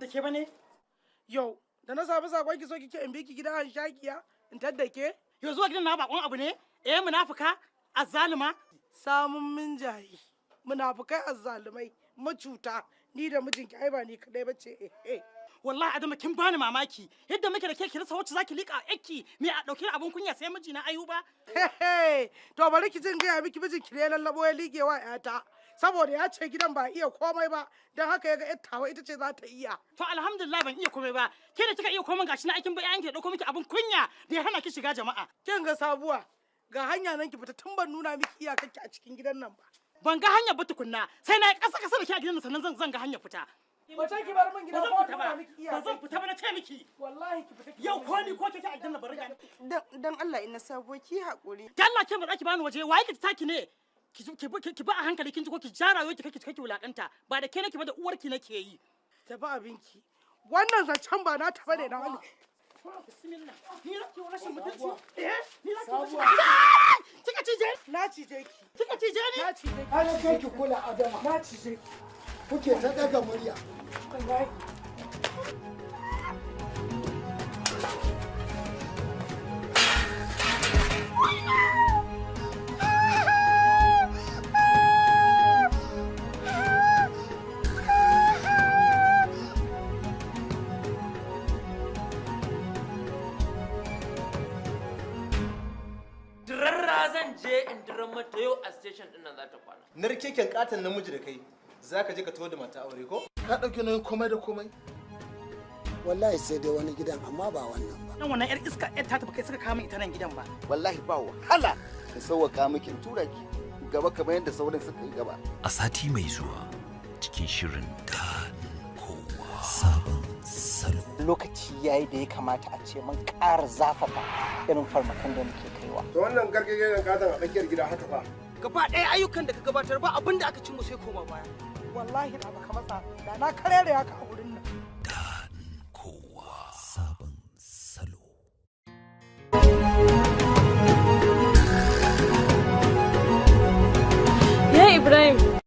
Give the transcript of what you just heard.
da ke bane? Yau, da na samu sakon ki so kike in biki gida an shakiya in tadda ke? Yau zuwa gidan na bakon abu ne? Munafuka, azzaluma. Samun min jayi. Munafukai azzalumai, macuta, ni da mijinki ai ba ni kadai bace Wallahi Adama kin bani mamaki. Yadda muke da ke ki rasa wacce zaki lika aiki me a dauke abun kunya sai miji na Ayuba. To bari ki jin gaya miki mijinki ne lallabo ya ligewa yata. Saboda ya ce gidan ba iya komai ba, don haka ya ga yattawa ita ce za ta iya. To alhamdulillah ban iya komai ba. Ke da kika iya komai gashi na aikin bayan ki da dauko miki abun kunya da ya hana ki shiga jama'a. Kin ga sabuwa, ga hanya nan ki fita tun ban nuna miki iyakarki a cikin gidan nan ba. Ban ga hanyar ba tukunna, sai na yi ƙasa da ke a gidan sannan zan ga hanyar fita. Mace ki bar min gida ko nuna miki iyakar. Ba zan fita ba na ce miki. Wallahi ki fita. Yau ko ni ko kike a gidan nan bari ga. Dan Allah ina sabo ki hakuri. Dan Allah ke ba za ki bani waje, waye ki taki ne? Ki ba a hankali kin ji ko ki jara yau ki kake wulakanta. Ba da ke nake ba da uwarki nake yi. Tafi abinki. Wannan zancen ba na tafa ne na wani. Bismillah. Ni nake rashin mutunci. Ni nake Sabuwa. Kika cije? Na cije ki. Kika cije ni? Na cije ki. Ana kai ki kula Adama. Na cije ki. Kuke ta daga murya. Wallahi. Zan je in diran mata yau a station din nan za ta kwana. Narkeken katon namiji da kai za ka je ka tawo da mata aure ko? Ka ɗauki nauyin komai da komai. Wallahi sai dai wani gidan amma ba wannan ba. Dan wannan yar iska yar ta kai suka kama ita nan gidan ba. Wallahi ba wahala in sauwaka miki in tura ki gaba kamar yadda sauran suka yi gaba. A sati mai zuwa cikin shirin daɗin kowa sabon salo. Lokaci yayi da ya kamata a ce mun ƙara zafafa irin farmakan da muke kaiwa. To wannan gargajiyan katon a tsakiyar gida haka fa. Gaba ɗaya ayyukan da ka gabatar ba abin da aka ci mu sai koma baya. Wallahi da baka matsa, da na karere haka a wurin nan. Daɗin kowa sabon salo. Ya Ibrahim,